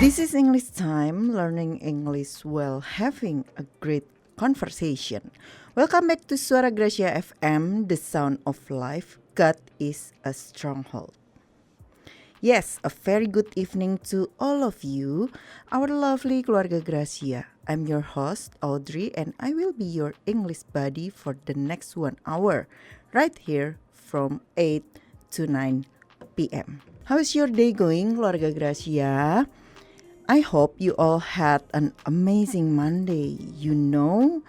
This is English time, learning English while having a great conversation. Welcome back to Suara Gracia FM, the sound of life. God is a stronghold. Yes, a very good evening to all of you, our lovely keluarga Gracia. I'm your host, Audrey, and I will be your English buddy for the next 1 hour, right here from 8 to 9 p.m. How is your day going, keluarga Gracia? I hope you all had an amazing Monday. You know,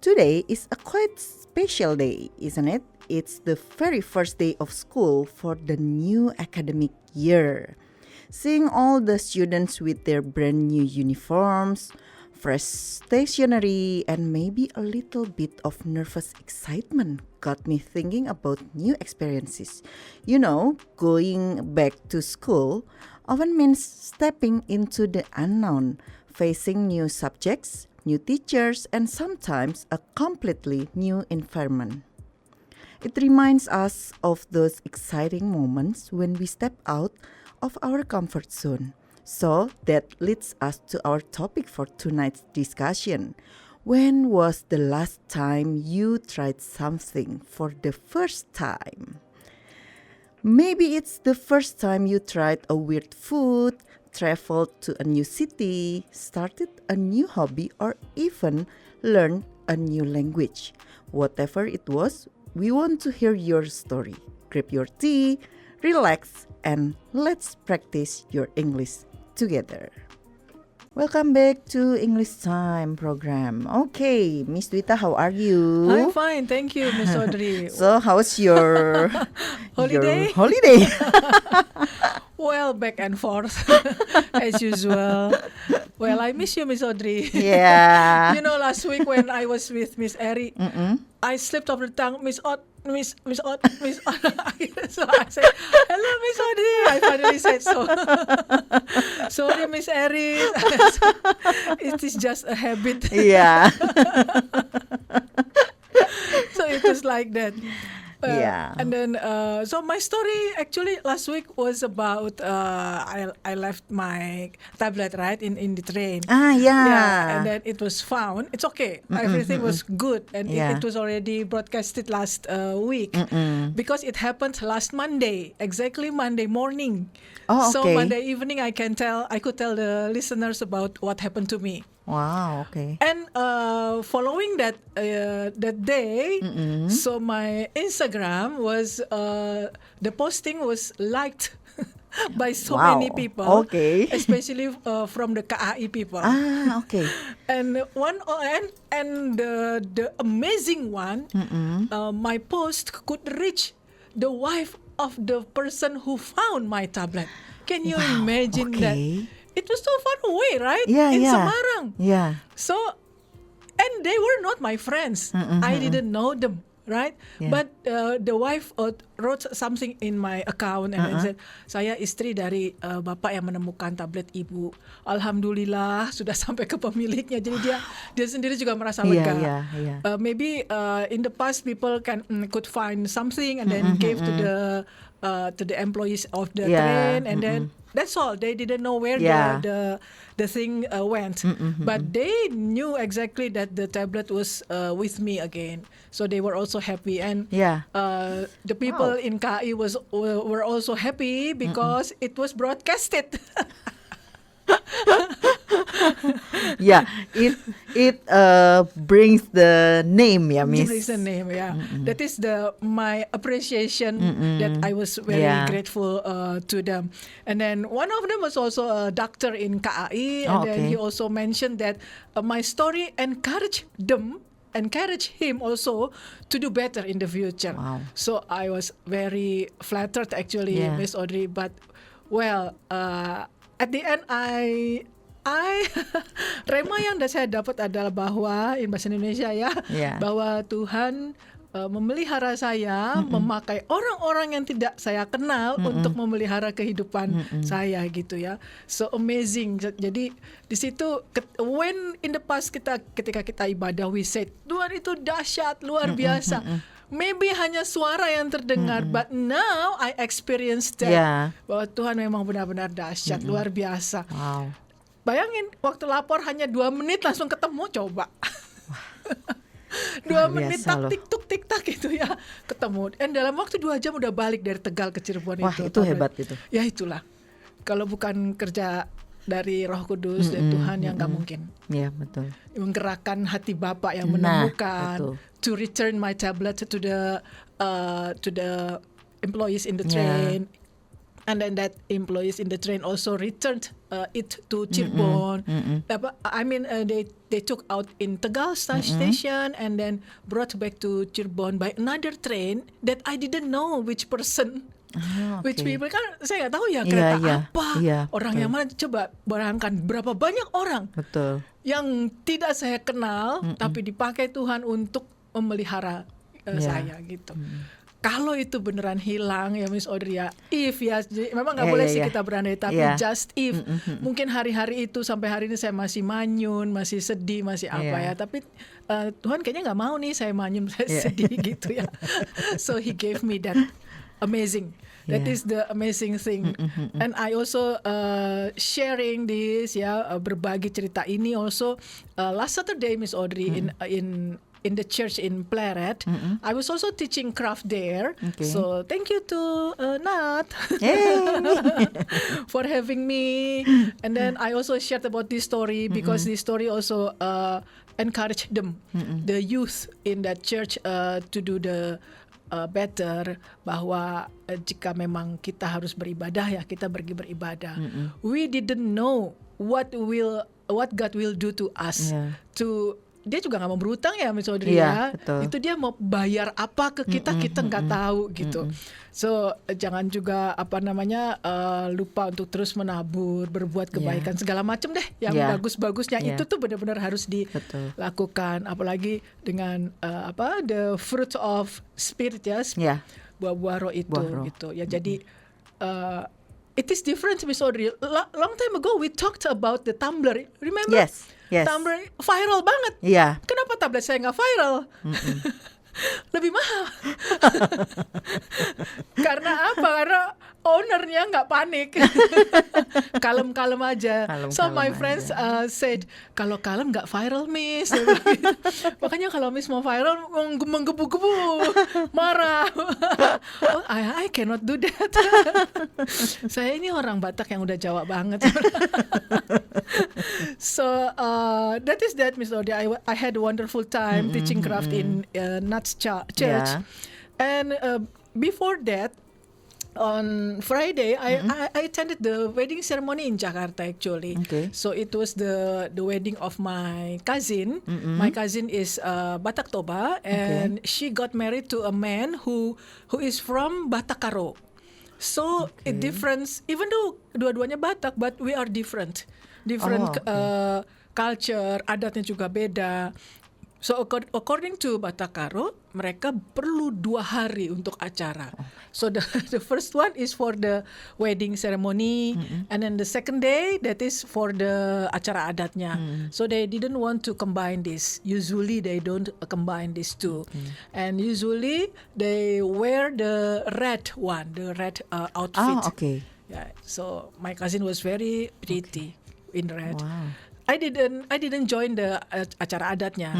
today is a quite special day, isn't it? It's the very first day of school for the new academic year. Seeing all the students with their brand new uniforms, fresh stationery, and maybe a little bit of nervous excitement got me thinking about new experiences. You know, going back to school often means stepping into the unknown, facing new subjects, new teachers, and sometimes a completely new environment. It reminds us of those exciting moments when we step out of our comfort zone. So that leads us to our topic for tonight's discussion. When was the last time you tried something for the first time? Maybe it's the first time you tried a weird food, traveled to a new city, started a new hobby, or even learned a new language. Whatever it was, we want to hear your story. Grab your tea, relax, and let's practice your English together. Welcome back to English Time program. Okay, Miss Dwita, how are you? I'm fine, thank you, Miss Audrey. So, how's your Holiday? Your holiday? Well, back and forth as usual. Well, I miss you, Miss Audrey. Yeah. You know, last week when I was with Miss Eri, I slipped off the tongue, Miss Aud. So I said, hello, Miss Audrey. I finally said so. Sorry, Miss Eri. It is just a habit. Yeah. So it was like that. Yeah. And then, so my story actually last week was about I left my tablet right in the train. Yeah. And then it was found. It's okay. Everything was good, and Yeah. it was already broadcasted last week because it happened last Monday, exactly Monday morning. Oh, So okay. Monday evening, I could tell the listeners about what happened to me. Wow, okay. And following that day, so my Instagram was the posting was liked by so Wow, many people, okay. especially from the KAI people. Okay. And the amazing one, my post could reach the wife of the person who found my tablet. Can you imagine that? okay. It was so far away, right? Yeah, in yeah. Semarang. Yeah. So, and they were not my friends. I didn't know them, right? Yeah. But the wife wrote something in my account and then said, saya istri dari bapak yang menemukan tablet ibu. Alhamdulillah sudah sampai ke pemiliknya. Jadi dia sendiri juga merasa lega. Yeah. Maybe in the past people could find something and then gave to the employees of the train, and then that's all. They didn't know where the thing went, but they knew exactly that the tablet was with me again. So they were also happy, and the people in KAI were also happy because it was broadcasted. Yeah, it brings the name, yeah, Miss. Brings the name, yeah. That is my appreciation that I was very grateful to them. And then one of them was also a doctor in KAI, and then he also mentioned that my story encouraged him also to do better in the future. Wow. So I was very flattered actually, Miss Audrey. But well, at the end rema yang saya dapat adalah bahwa in bahasa Indonesia bahwa Tuhan memelihara saya, memakai orang-orang yang tidak saya kenal untuk memelihara kehidupan saya gitu ya. So amazing. Jadi di situ when in the past ketika kita ibadah we said Tuhan itu dahsyat, luar biasa. maybe hanya suara yang terdengar, but now I experienced that. Yeah. Bahwa Tuhan memang benar-benar dahsyat, luar biasa. Wow. Bayangin waktu lapor hanya 2 menit langsung ketemu, coba. 2 menit tik tak gitu ya ketemu. Dan dalam waktu 2 jam udah balik dari Tegal ke Cirebon. Wah, itu hebat itu. Ya itulah. Kalau bukan kerja dari Roh Kudus dan Tuhan yang nggak mungkin. Ya, betul. Menggerakkan hati Bapak yang menemukan betul. to return my tablet to the employees in the train. And then that employees in the train also returned it to Cirebon. I mean, they took out in Tegal station and then brought back to Cirebon by another train that I didn't know which person. Which people kan saya nggak tahu ya kereta apa, orang yang mana, coba bayangkan berapa banyak orang yang tidak saya kenal tapi dipakai Tuhan untuk memelihara saya gitu. Kalau itu beneran hilang ya Miss Audrey ya, if ya, memang nggak boleh sih kita berandai, tapi just if, mungkin hari-hari itu sampai hari ini saya masih manyun, masih sedih, masih apa ya, tapi Tuhan kayaknya nggak mau nih saya manyun, saya sedih gitu ya. So He gave me that amazing. That is the amazing thing. And I also sharing this berbagi cerita ini also last Saturday Miss Audrey in the church in Pleret. I was also teaching craft there. So thank you to Nat for having me. And then I also shared about this story because this story also encouraged them, the youth in that church, to do the better, bahwa jika memang kita harus beribadah ya kita pergi beribadah. We didn't know what God will do to us. Dia juga nggak mau berutang ya Miss Audrey ya. Itu dia mau bayar apa ke kita, kita nggak tahu gitu. So jangan juga lupa untuk terus menabur, berbuat kebaikan segala macam deh yang bagus-bagusnya itu tuh benar-benar harus dilakukan. Apalagi dengan the fruit of spirit ya, buah-buah roh itu gitu ya. Jadi it is different Miss Audrey. Long time ago we talked about the tumbler, remember? Yes. Tumbler viral banget. Kenapa tablet saya nggak viral? Lebih mahal. Karena apa? Karena ownernya nggak panik. Kalem-kalem aja. So my friends said, kalau kalem nggak viral Miss. Makanya kalau Miss mau viral menggebu-gebu, marah. I cannot do that. Saya ini orang Batak yang udah Jawa banget. So that is that Miss Audrey. I had a wonderful time teaching craft in Nats Church. And before that, on Friday, I attended the wedding ceremony in Jakarta actually. So it was the wedding of my cousin. My cousin is Batak Toba, and she got married to a man who is from Batakaro. So it difference, even though dua-duanya Batak, but we are different culture, adatnya juga beda. So according to Batakaro, mereka perlu 2 hari untuk acara. So the first one is for the wedding ceremony, and then the second day that is for the acara adatnya. So they didn't want to combine this. Usually they don't combine these two, and usually they wear the red outfit. Yeah. So my cousin was very pretty in red. Wow. I didn't join the acara adatnya.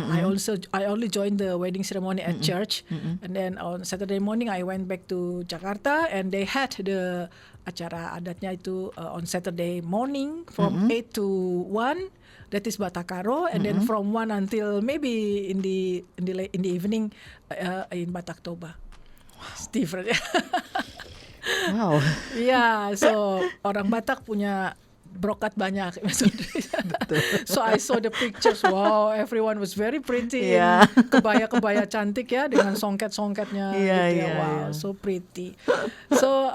I only joined the wedding ceremony at church, and then on Saturday morning I went back to Jakarta, and they had the acara adatnya itu on Saturday morning from 8 to 1. That is Batakaro, and then from 1 until maybe in the evening in Batak Toba. It's different. Wow. Yeah, so orang Batak punya brokat banyak. So I saw the pictures. Wow, everyone was very pretty. Kebaya-kebaya cantik ya dengan songket-songketnya. Wow, so pretty. So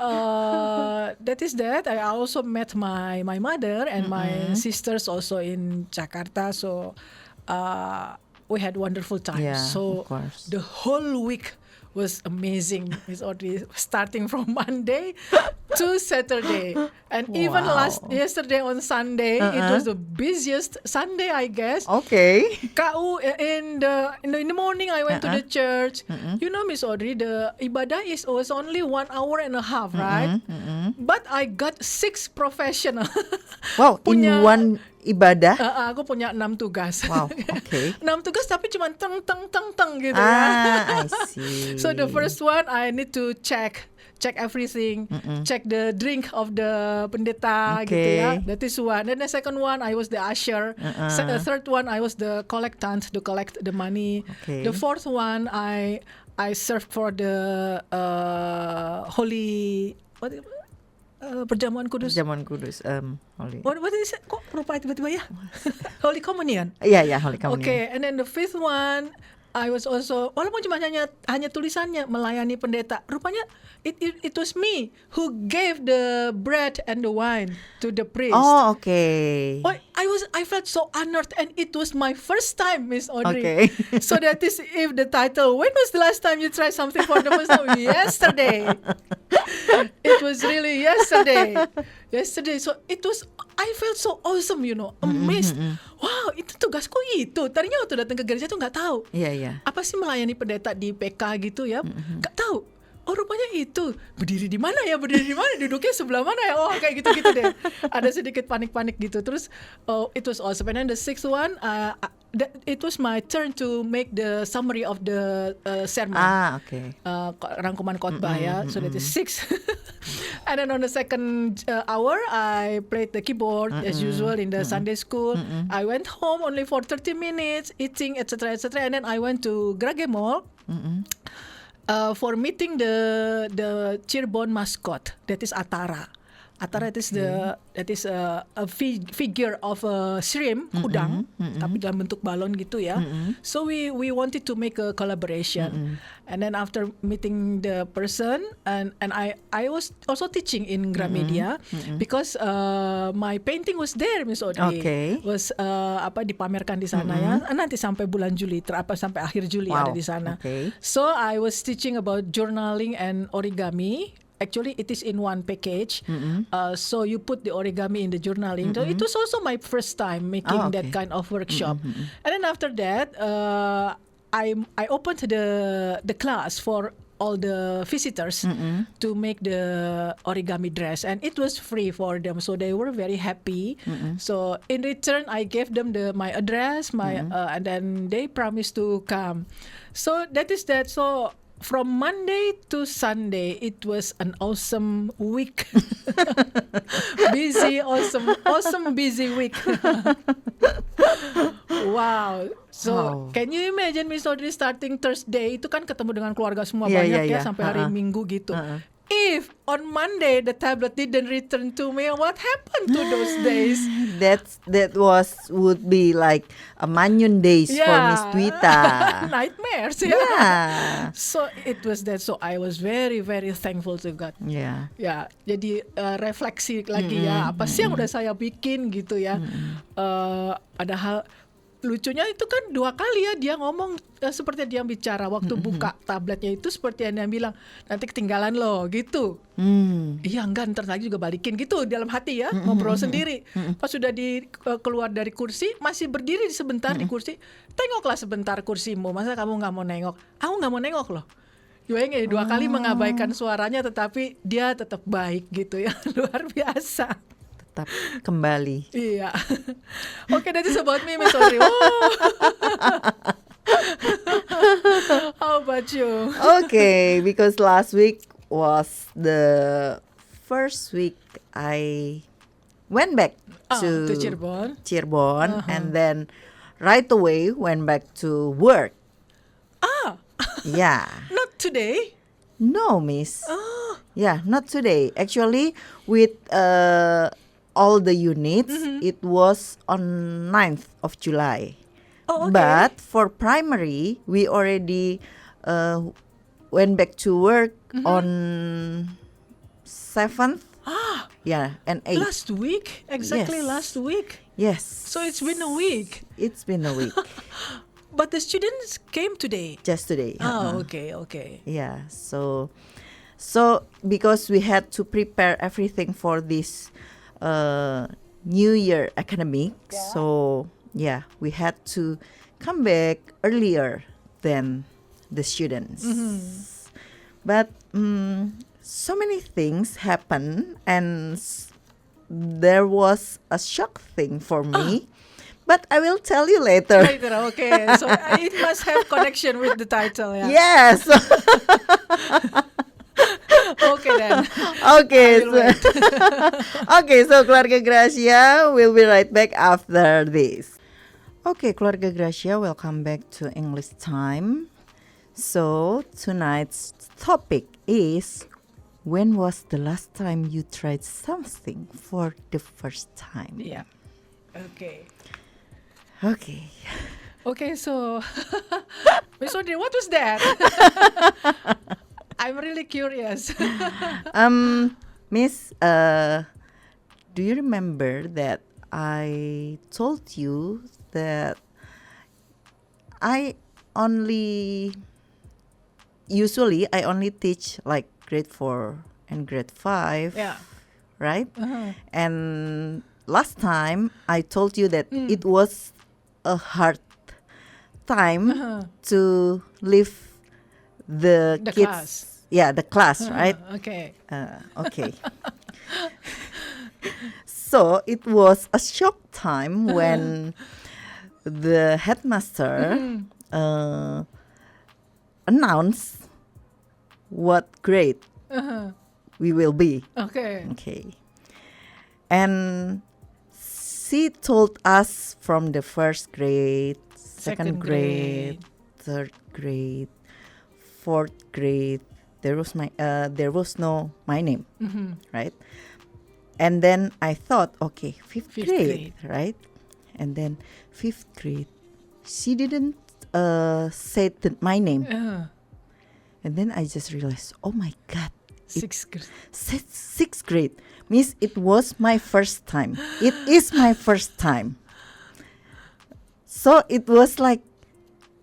that is that. I also met my mother and my sisters also in Jakarta. So we had wonderful time. So the whole week was amazing, Miss Audrey. Starting from Monday to Saturday, and even yesterday on Sunday, it was the busiest Sunday, I guess. Okay. KU in the morning, I went to the church. You know, Miss Audrey, the ibadah was only 1 hour and a half, right? But I got 6 professional. Wow, in one ibadah. Aku punya 6 tugas. Wow, okay. 6 tugas tapi cuma teng gitu I ya. see. So the first one I need to check everything, check the drink of the pendeta gitu ya. That is one. Then the second one I was the usher. The third one I was the collectant to collect the money. Okay. The fourth one I served for the holy perjamuan kudus. Perjamuan kudus. Holy. What is it? Kok lupa tiba-tiba ya? Holy Communion. Iya, Holy Communion. Okay, and then the fifth one, I was also, walaupun cuma hanya tulisannya melayani pendeta, rupanya it was me who gave the bread and the wine to the priest. Oh, okay. Oh, I felt so honored, and it was my first time, Miss Audrey. Okay. So that is if the title, when was the last time you tried something for the first time? Yesterday. It was really yesterday. So I felt so awesome, amazed. Wow, itu tugasku itu. Tadinya waktu datang ke gereja tuh nggak tahu. Iya. Apa sih melayani pendeta di PK gitu ya? Nggak tahu. Oh, rupanya itu. Berdiri di mana ya? Duduknya sebelah mana ya? Oh, kayak gitu-gitu deh. Ada sedikit panik-panik gitu. Terus, it was awesome. And then the sixth one, it was my turn to make the summary of the sermon. Okay. Rangkuman khotbah ya. So that is 6. And then on the second hour, I played the keyboard as usual in the Sunday school. I went home only for 30 minutes, eating, etc., etc. And then I went to Grage Mall. For meeting the Cirebon mascot, that is Atara. Atara that is a figure of a shrimp, udang, tapi dalam bentuk balon gitu ya. So we wanted to make a collaboration. And then after meeting the person, and I was also teaching in Gramedia because my painting was there, Miss Audrey. Okay. Was dipamerkan di sana ya. Nanti sampai bulan Juli, sampai akhir Juli ada di sana. Okay. So I was teaching about journaling and origami. Actually, it is in one package. So you put the origami in the journaling. So it was also my first time making that kind of workshop. And then after that, I opened the class for all the visitors to make the origami dress, and it was free for them. So they were very happy. So in return, I gave them my address, and then they promised to come. So that is that. So from Monday to Sunday, it was an awesome week. Awesome busy week. Wow. So can you imagine, Miss Audrey, starting Thursday itu kan ketemu dengan keluarga semua banyak ya sampai hari Minggu gitu. If on Monday the tablet didn't return to me, what happened to those days? That would be like a Manyun days for Miss Twita. Nightmares. Yeah. So it was that. So I was very, very thankful to God. Yeah. Ya, jadi refleksi lagi ya, apa sih yang udah saya bikin gitu ya. Padahal lucunya itu kan 2 kali ya dia ngomong seperti dia bicara waktu buka tabletnya itu seperti yang dia bilang nanti ketinggalan loh gitu. Iya enggak, ntar lagi juga balikin gitu dalam hati ya, ngobrol sendiri. Pas sudah keluar dari kursi, masih berdiri sebentar di kursi, tengoklah sebentar kursimu, masa kamu nggak mau nengok? Aku nggak mau nengok loh. Bayangin 2 kali mengabaikan suaranya, tetapi dia tetap baik gitu ya, luar biasa. Tetap kembali. Iya. Okay, that is about me, Miss Audrey. How about you? Okay, because last week was the first week I went back to Cirebon, and then right away went back to work. Yeah. Not today? No, miss. Yeah, not today. Actually, with all the units, it was on 9th of July. Oh, okay. But for primary, we already went back to work on 7th. Yeah, and 8th. Last week? Exactly, Yes. last week? Yes. So it's been a week? It's been a week. but the students came today. Just today. Oh, okay. Yeah. So because we had to prepare everything for this New Year academic, so yeah, we had to come back earlier than the students. But so many things happen, and there was a shock thing for me. But I will tell you later. Later, okay. So it must have connection with the title, yeah. Yes. Okay then. Okay. I will wait. Okay, so Keluarga Gracia will be right back after this. Okay, Keluarga Gracia, welcome back to English Time. So tonight's topic is, when was the last time you tried something for the first time? Yeah. Okay. Okay, So Miss Audrey, what was that? I'm really curious. Miss, do you remember that I told you that I usually only teach like grade 4 and grade 5, Yeah. right? And last time I told you that it was a hard time to leave the kids. Class. Yeah, the class, right? Okay. Okay. So it was a shock time when the headmaster announced what grade we will be. Okay. Okay. And she told us from the first grade, second grade, third grade, fourth grade. There was no my name, right? And then I thought, okay, fifth grade, right? And then fifth grade, she didn't say my name. And then I just realized, oh my God, Sixth grade. Sixth grade means it was my first time. It is my first time. So it was like,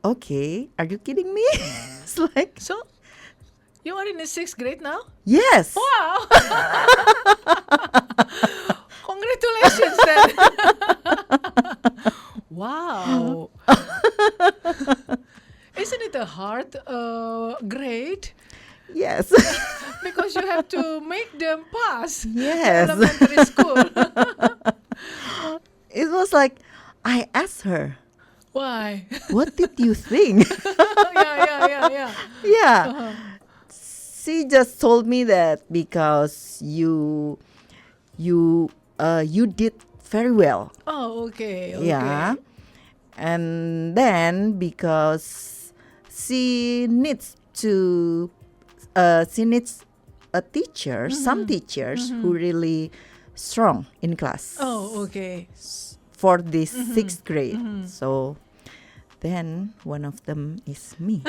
okay, are you kidding me? It's like, So you are in the 6th grade now? yes. Wow. Congratulations then. Wow. Isn't it a hard grade? Yes. Because you have to make them pass Yes. elementary school. It was like, I asked her, Why? what did you think? Yeah. Yeah. She just told me that because you did very well. Oh, okay. Yeah. And then because she needs a teacher, some teachers who really strong in class. Oh, okay. For this 6th grade. So then one of them is me.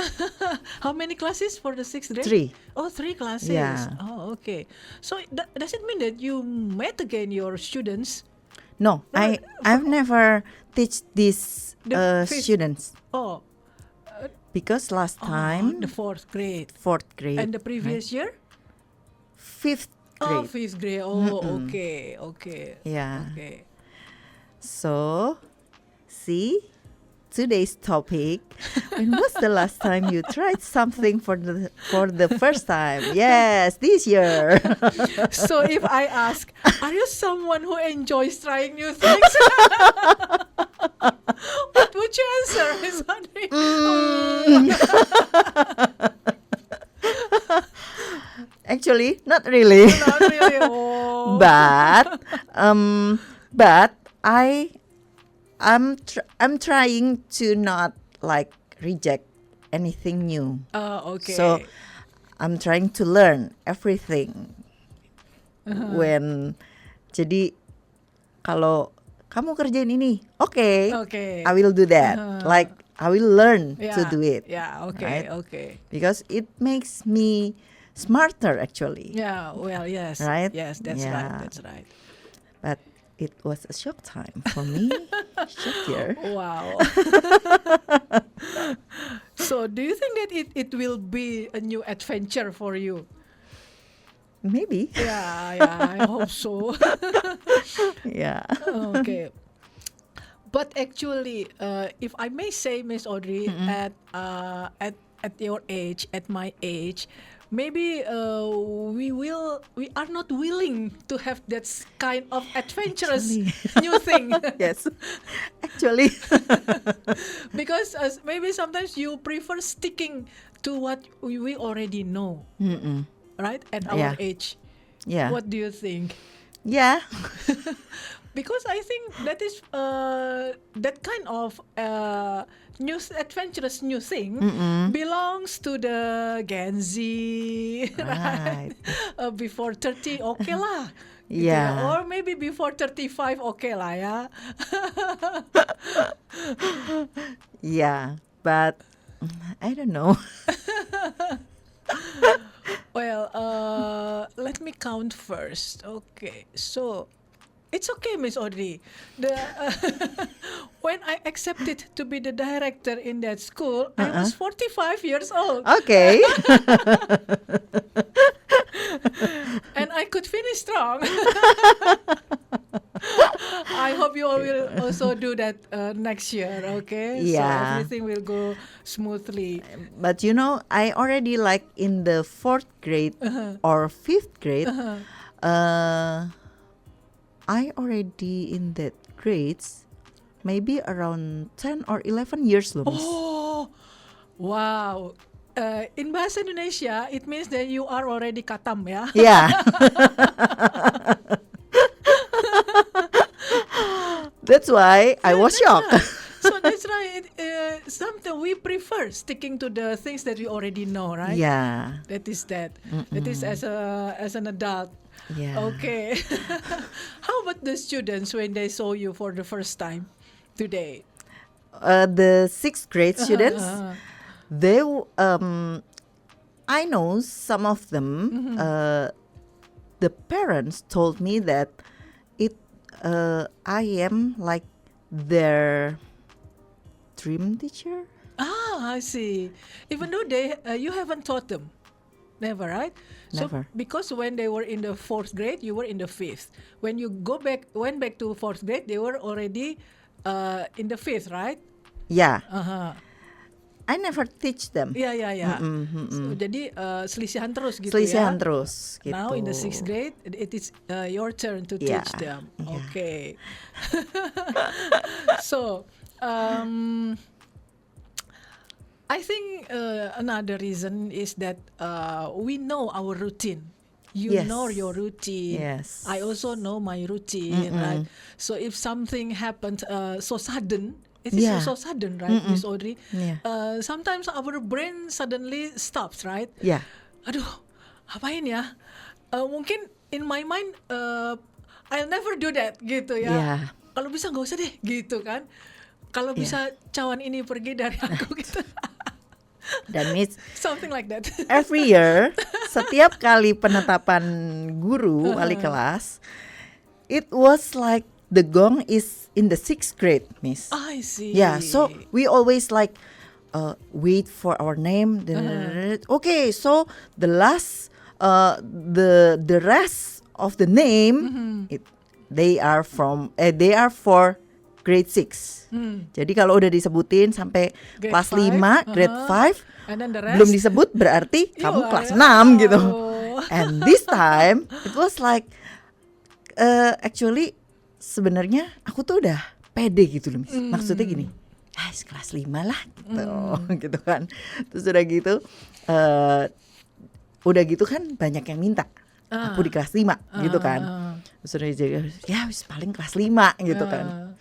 How many classes for the 6th grade? 3. Oh, 3 classes. Yeah. Oh, okay. So does it mean that you met again your students? No, I've never teach these The fifth- students Oh, because last time the 4th grade. 4th grade And the previous year? 5th Oh, grade. 5th grade. Oh, okay. Yeah. Okay. So, see, today's topic: when was the last time you tried something for the first time? Yes, this year. So if I ask, are you someone who enjoys trying new things? What would you answer, Miss Audrey? Actually, not really. Not really. Oh. But I'm trying to not like reject anything new. Okay. So I'm trying to learn everything. When jadi kalau kamu kerjain ini, okay, Okay. I will do that. Like I will learn to do it. Yeah, okay, right? okay. Because it makes me smarter actually. Yeah, well, yes. Right? Yes, that's Yeah. right. But it was a shock time for me. Shut here. Wow. So, do you think that it will be a new adventure for you? Maybe. Yeah, I hope so. Yeah. Okay. But actually, if I may say, Miss Audrey, at your age, at my age, maybe we are not willing to have that kind of adventurous Actually. new thing. Yes. Actually. Because maybe sometimes you prefer sticking to what we already know, Mm-mm. right? At Yeah. our age. Yeah. What do you think? Yeah. Because I think that is that kind of adventurous new thing belongs to the Gen Z, right? Right. Before 30, okay lah. Gitu ya. Yeah. Or maybe before 35, okay lah ya. Yeah. But I don't know. Well, let me count first. Okay, so it's okay, Miss Audrey. The when I accepted to be the director in that school, I was 45 years old, Okay. and I could finish strong. I hope you all will also do that next year. Okay, so Yeah. everything will go smoothly. But you know, I already like in the 4th grade or 5th grade. I already in that grades, maybe around 10 or 11 years loh, Miss. Oh, wow. In bahasa Indonesia, it means that you are already katam ya. Yeah. That's why I was shocked. So that's right. Sometimes we prefer sticking to the things that we already know, right? Yeah. That is that. That is as an adult. Yeah. Okay. How about the students when they saw you for the first time today? The 6th grade students, they I know some of them. The parents told me that I am like their dream teacher. I see. Even though you haven't taught them. Never, right? Never. So because when they were in the 4th grade, you were in the 5th. When you went back to 4th grade, they were already in the 5th, right? Yeah. Uh-huh. I never teach them. Ya. So, jadi selisihan terus gitu Selisihan ya. terus gitu. Now in the 6th grade, it is your turn to Yeah. teach them. Yeah. Okay. So, I think another reason is that we know our routine. You Yes. know your routine. Yes. I also know my routine, right? So if something happens so sudden, it is Yeah. so sudden, right, Miss Audrey? Yeah. Sometimes our brain suddenly stops, right? Yeah. Aduh, apain ya? Mungkin in my mind, I'll never do that gitu ya. Yeah. Kalau bisa nggak usah deh gitu kan. Kalau bisa cawan ini pergi dari aku gitu. Dan Miss, Something like that. every year, setiap kali penetapan guru wali kelas, it was like the gong is in the 6th grade, Miss. I see. Yeah, so we always like wait for our name. Okay, so the last, the rest of the name, they are for grade 6. Jadi kalau udah disebutin sampai Grade kelas 5, 5, grade 5, And then the rest. belum disebut berarti kamu are- kelas 6 gitu. Oh. And this time it was like actually sebenarnya aku tuh udah pede gitu loh, Miss. Maksudnya gini, kelas 5 lah gitu. Gitu kan. Terus udah gitu kan banyak yang minta. Aku di kelas 5 gitu kan. Terus udah jadi ya wis paling kelas 5 gitu kan.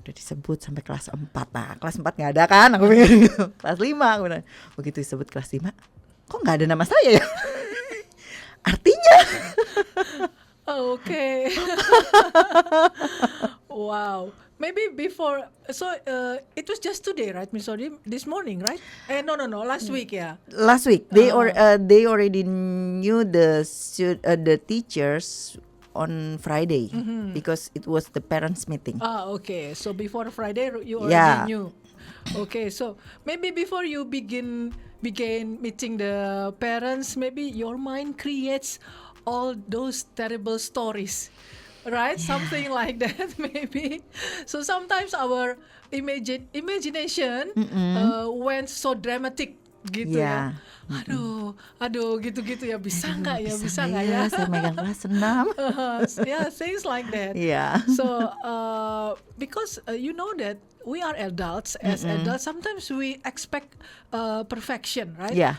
Udah disebut sampai kelas 4. Nah, kelas 4 nggak ada kan? Aku pikir gitu. Kelas 5 aku bilang. Begitu disebut kelas 5, kok nggak ada nama saya ya? Artinya Okay. Wow. Maybe before, so it was just today, right, Miss Audrey? This morning, right? No, last week, yeah. last week they already knew the teachers on Friday because it was the parents meeting. Okay. So before Friday, you Yeah. already knew. Okay. So maybe before you begin meeting the parents, maybe your mind creates all those terrible stories, right? Something like that, maybe. So sometimes our imagination went so dramatic gitu Yeah. ya. Aduh, gitu-gitu ya. Bisa nggak ya? Bisa nggak nggak ya? Saya megang kelas 6. Yeah, things like that. Yeah. So because you know that we are adults, as adults sometimes we expect perfection, right? Yeah.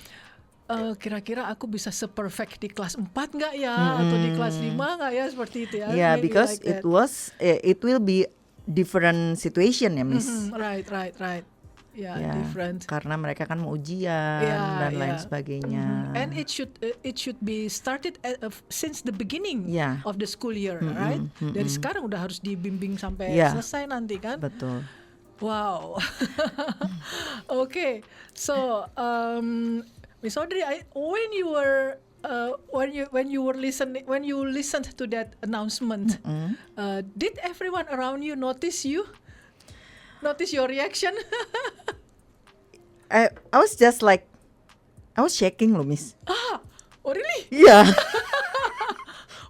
Kira-kira aku bisa seperfect di kelas 4 nggak ya, atau di kelas 5 nggak ya, seperti itu ya? Yeah, Maybe because like it will be different situation ya, Miss. Right. Yeah, Ya, different. karena mereka kan mau ujian Yeah, dan lain yeah. sebagainya. And it should be started since the beginning Yeah. of the school year, right? Dari sekarang udah harus dibimbing sampai Yeah. selesai nanti kan? Betul. Wow. Okay, so Miss Audrey, when you listened to that announcement, did everyone around you notice your reaction? I was just like, I was shaking loh, Miss. Oh really? Yeah,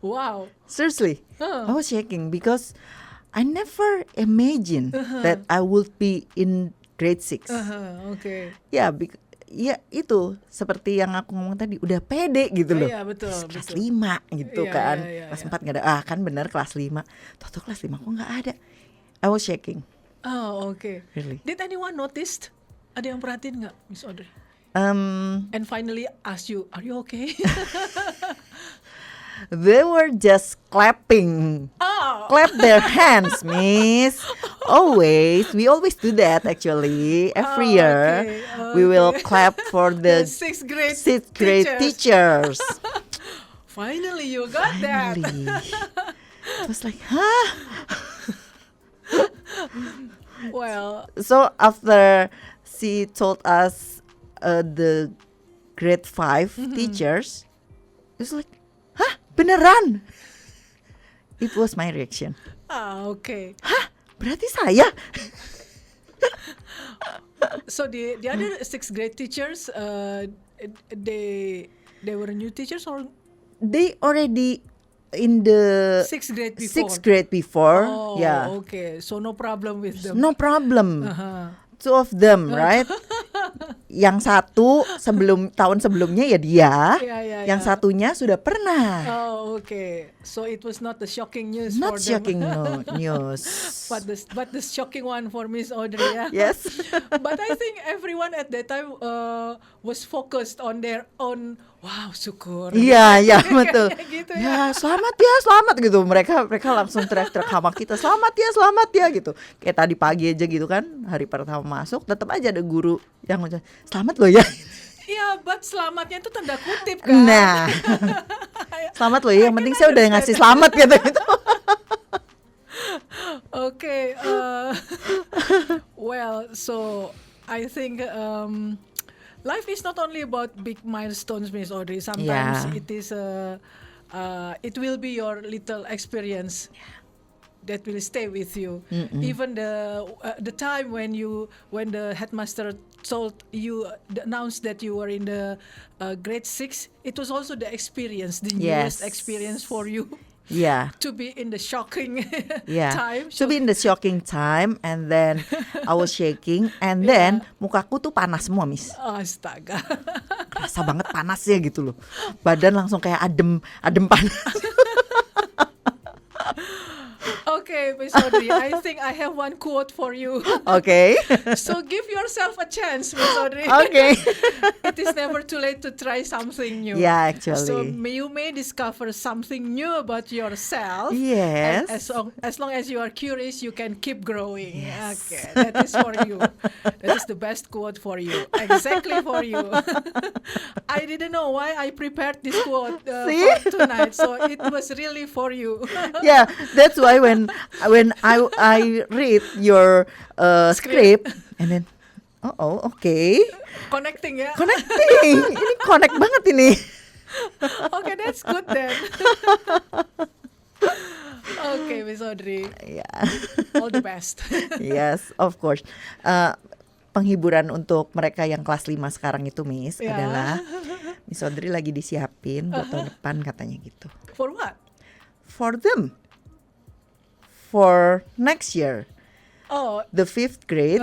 Wow. seriously, I was shaking because I never imagined that I would be in grade 6. Okay. Ya, ya itu seperti yang aku ngomong tadi, udah pede gitu loh. Iya, betul, Kelas betul. 5 gitu Iya, kan. iya, Kelas iya. 4 nggak ada. Kan bener kelas 5. Tahu kelas 5 kok nggak ada. I was shaking. Oh, okay. Really. Did anyone noticed? Ada yang perhatiin nggak, Miss Audrey? And finally ask you, are you okay? They were just clapping. Oh. Clap their hands, Miss. We always do that actually. Every year okay, we will okay. clap for the Sixth grade teachers. Finally, you got that. Finally. It was like, huh? Well, So after she told us the grade 5 teachers, it was like, hah, beneran? It was my reaction. okay. Hah, berarti saya? So the other sixth grade teachers, they were new teachers or They already in the sixth grade before? sixth grade before. Oh, Yeah, okay. So no problem with them. no problem. Uh-huh. 2 of them, right? Yang satu tahun sebelumnya ya dia, Yeah, yang yeah. satunya sudah pernah. Oh, okay. So it was not the shocking news Not for them. shocking news. But the shocking one for Miss Audrey, yeah. Yes. But I think everyone at that time was focused on their own. Wow, syukur. Iya, betul. Kayak gitu Ya, selamat gitu. Mereka langsung teriak-teriak sama kita, selamat ya gitu. Kayak tadi pagi aja gitu kan, hari pertama masuk, tetap aja ada guru yang ngucap, selamat loh ya. Iya, but selamatnya itu tanda kutip kan. Nah, selamat loh ya. Yang penting saya udah ngasih selamat gitu. Okay. Well, so I think life is not only about big milestones, Miss Audrey. Sometimes Yeah. it is it will be your little experience that will stay with you. Even the time when the headmaster told you announced that you were in the grade 6, it was also the experience, the newest Yes. experience for you. Yeah. To be in the shocking Yeah, time. to be in the shocking time, and then I was shaking, and then mukaku tuh panas semua, Miss. Astaga. Kerasa banget panasnya gitu loh. Badan langsung kayak adem panas. Okay, Miss Audrey, I think I have one quote for you. Oke. So give yourself a chance, Miss Audrey. Oke. It is never too late to try something new. Yeah, actually. So you may discover something new about yourself. Yes. And as long as you are curious, you can keep growing. Yes. Okay, that is for you. That is the best quote for you. Exactly for you. I didn't know why I prepared this quote for tonight. So it was really for you. Yeah, that's why when I read your script, and then okay. Connecting ya. Connecting. Ini connect banget ini. Okay, that's good then. Okay, Miss Audrey. Ya. All the best. Yes, of course. Penghiburan untuk mereka yang kelas 5 sekarang itu, Miss, Ya. adalah Miss Audrey lagi disiapin buat tahun depan katanya gitu. For what? For them. For next year. Oh, The 5th grade,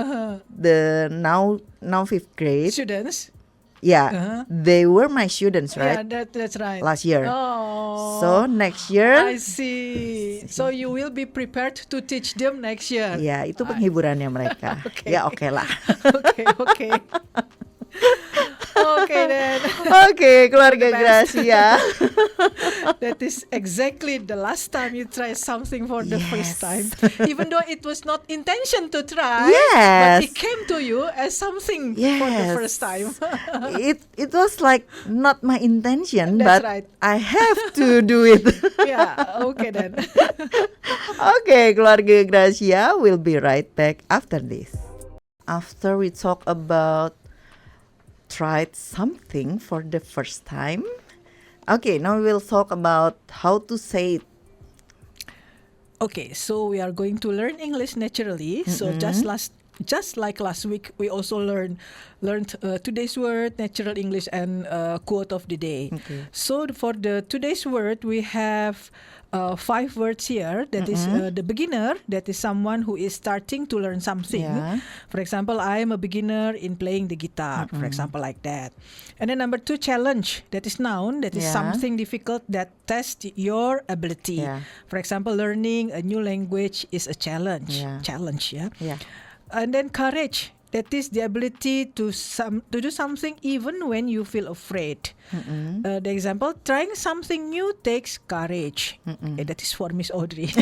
the now 5th grade. students. Yeah, they were my students, Yeah, right? that's right. Last year. Oh. So next year, I see. So you will be prepared to teach them next year. ya itu penghiburannya mereka. Okay. Ya oke lah. Okay. Okay then. Oke, keluarga The best. Gracia. That is exactly the last time you try something for the first Yes. time. Even though it was not intention to try, Yes. but it came to you as something for the Yes. first time. It was like not my intention, That's but right. I have to do it. Yeah, okay then. Okay, keluarga Gracia, we'll be right back after this. After we talk about tried something for the first time. Okay, now we'll talk about how to say it. Okay, so we are going to learn English naturally. So just like last week, we also learned today's word, natural English, and quote of the day. Okay. So for the today's word, we have 5 words here. That is the beginner. That is someone who is starting to learn something. Yeah. For example, I am a beginner in playing the guitar. For example, like that. And then number 2, challenge. That is noun. That is Yeah. something difficult that tests your ability. Yeah. For example, learning a new language is a challenge. Yeah. Challenge, yeah. Yeah. And then courage. That is the ability to do something even when you feel afraid. The example, trying something new takes courage. Okay, that is for Miss Audrey.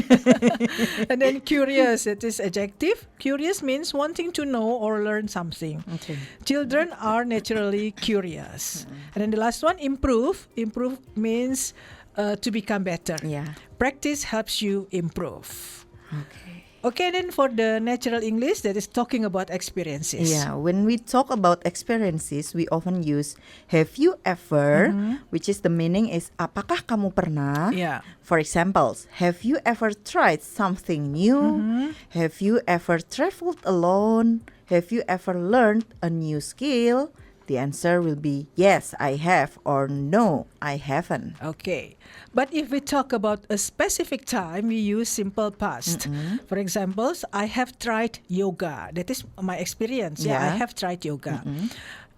And then curious, that is adjective. Curious means wanting to know or learn something. Okay. Children are naturally curious. And then the last one, improve. Improve means to become better. Yeah. Practice helps you improve. Okay. Okay, then for the natural English, that is talking about experiences. Yeah, when we talk about experiences, we often use have you ever, which is the meaning is apakah kamu pernah? Yeah. For examples, have you ever tried something new? Have you ever traveled alone? Have you ever learned a new skill? The answer will be yes, I have, or no, I haven't. Okay. But if we talk about a specific time, we use simple past. For example, I have tried yoga. That is my experience. Yeah, I Yeah. have tried yoga.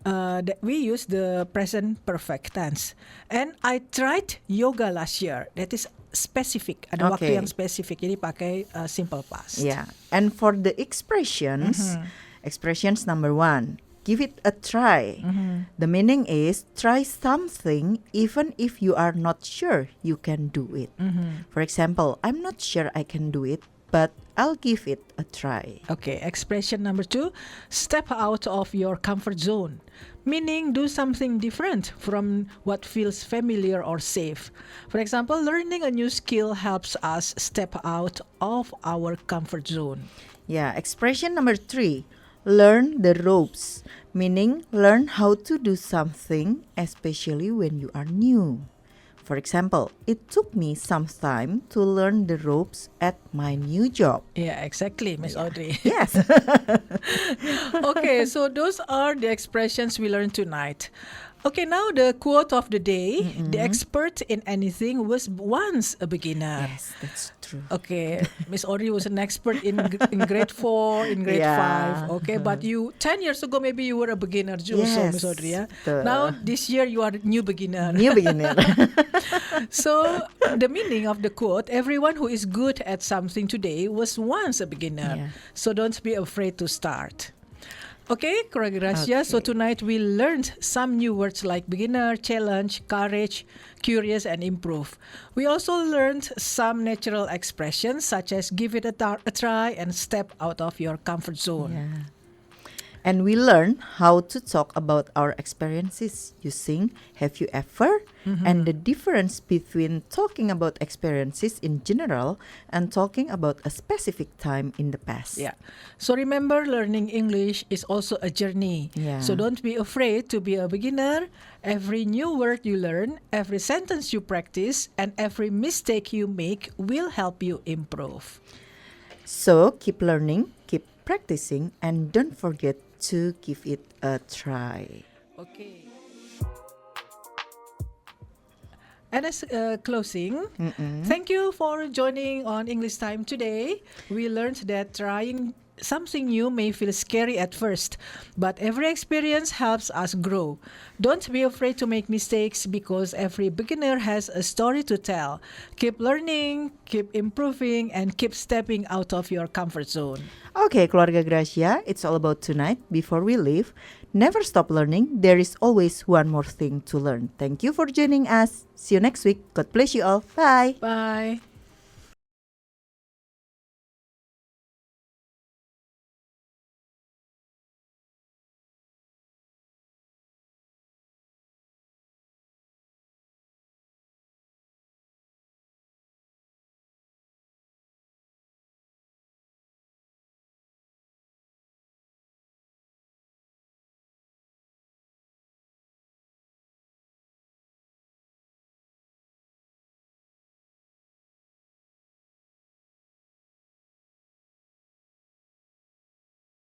That we use the present perfect tense. And I tried yoga last year. That is specific. Ada waktu Okay. yang spesifik. Jadi pakai simple past. Yeah, and for the expressions, expressions number 1, give it a try. The meaning is try something even if you are not sure you can do it. For example, I'm not sure I can do it, but I'll give it a try. Okay, expression number 2, step out of your comfort zone. Meaning do something different from what feels familiar or safe. For example, learning a new skill helps us step out of our comfort zone. Yeah, expression number 3, learn the ropes, meaning learn how to do something, especially when you are new. For example, it took me some time to learn the ropes at my new job. Yeah, exactly, Miss Audrey. Yes. Okay, so those are the expressions we learned tonight. Okay, now the quote of the day. The expert in anything was once a beginner. Yes, that's true. Okay, Miss Audrey was an expert in grade 4, in grade Yeah. 5. Okay, but you 10 years ago maybe you were a beginner also, Yes, Miss Audrey. Yeah? betul. Now this year you are new beginner. New beginner. So the meaning of the quote: everyone who is good at something today was once a beginner. Yeah. So don't be afraid to start. Okay, keluarga Gracia. So Okay. tonight we learned some new words like beginner, challenge, courage, curious, and improve. We also learned some natural expressions such as give it a try and step out of your comfort zone. Yeah. And we learn how to talk about our experiences using "Have you ever?" and the difference between talking about experiences in general and talking about a specific time in the past. Yeah. So remember, learning English is also a journey. Yeah. So don't be afraid to be a beginner. Every new word you learn, every sentence you practice, and every mistake you make will help you improve. So keep learning, keep practicing, and don't forget to give it a try. Okay. And as closing, thank you for joining on English Time today. We learned that trying something new may feel scary at first, but every experience helps us grow. Don't be afraid to make mistakes because every beginner has a story to tell. Keep learning, keep improving, and keep stepping out of your comfort zone. Okay, Keluarga Gracia, it's all about tonight. Before we leave, never stop learning. There is always one more thing to learn. Thank you for joining us. See you next week. God bless you all. Bye. Bye.